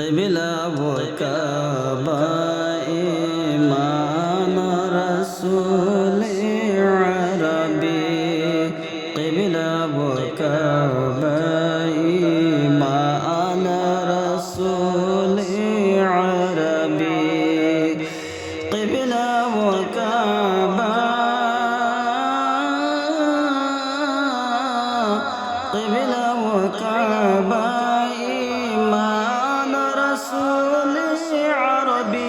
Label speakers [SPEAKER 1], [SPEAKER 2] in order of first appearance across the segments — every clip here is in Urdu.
[SPEAKER 1] قبلہ و کعبہ ایمان رسول عربی قبلہ و کعبہ ایمان رسول عربی قبلہ و کعبہ قبلہ و کعبہ ایمان رسول عربی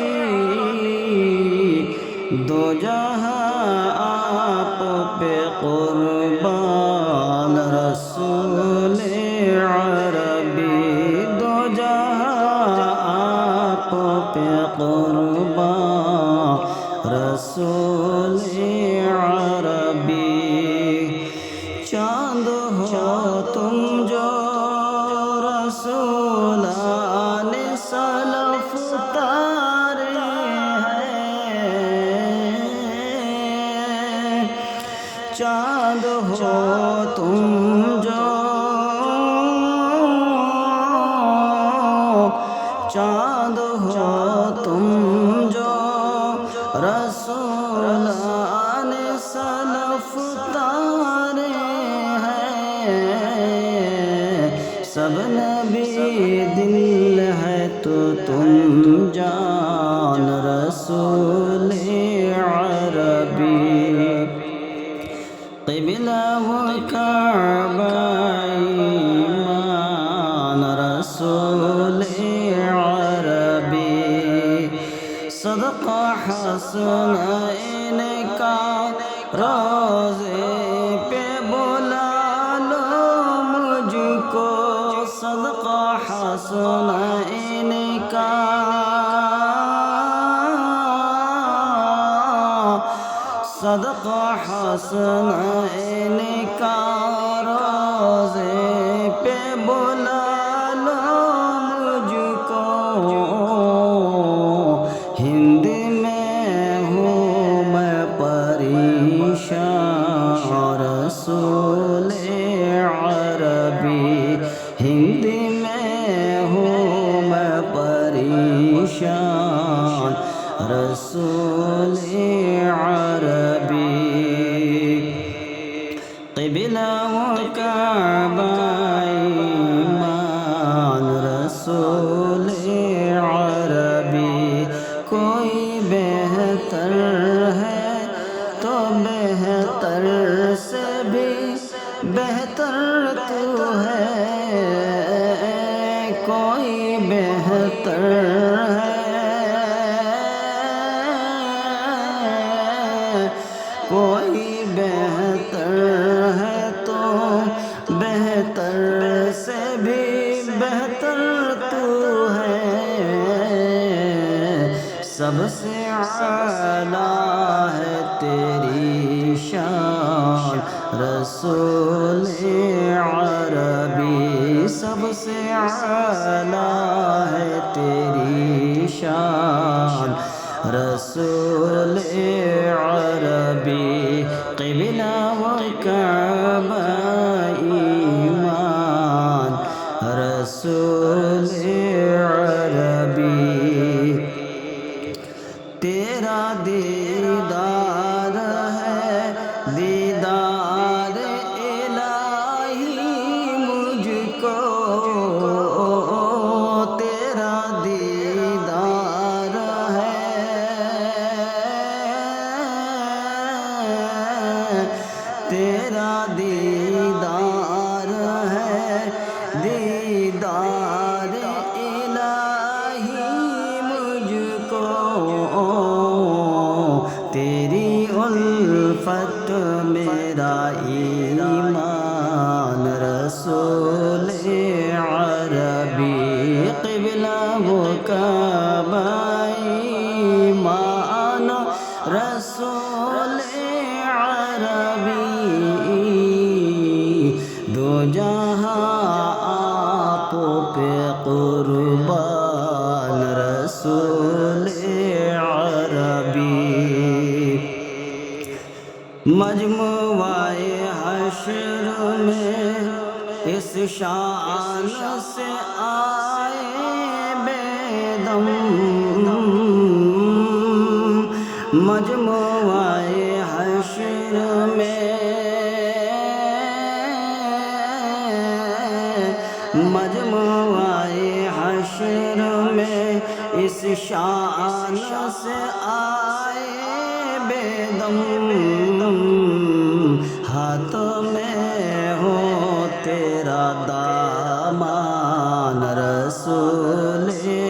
[SPEAKER 1] دو جہاں آپ پہ قربان رسول عربی دو جہاں آپ پہ قربان رسول عربی چاند ہو تم جو رسولان سلف اتارے ہیں چاند ہو تم جو چاند ہو تم جو رسولان سلف اتارے سب نبی دل ہے تو تم جان رسول عربی قبلہ و کعبہ ایمان رسول عربی صدقہ حسنین کا روزے پہ بلا لو مجھ کو صدقہ حسنین کا صدقہ حسنین کا روزے پہ بلا لو مجھ کو ہند میں ہوں میں پریشان رسول عربی ہند میں ہوں میں پریشان رسول عربی قبلہ و کعبہ ایمان رسول عربی کوئی بہتر ہے تو بہتر سے بھی بہتر تو ہے کوئی بہتر ہے کوئی بہتر ہے تو بہتر سے بھی بہتر تو ہے سب سے اعلیٰ ہے تیری شان رسول عربی سب سے اعلیٰ ہے تیری شان رسول عربی قبلہ و کعبہ ایمان رسول عربی تیرا دیدار ہے دیدار الہی مجھ کو تیرا دیدار ہے تیرا دیدار ہے دیدار الہی مجھ کو تیری الفت میرا ایمان رسول عربی قبلہ و کعبہ ایمان رسول عربی دو جہاں آپ پہ قربان رسول عربی مجموعہ حشر میں اس شان سے آئے بے مجموعۂ حشر میں مجموعۂ حشر میں اس شان سے آئے بے دم ہاتھ میں ہو تیرا دامان رسول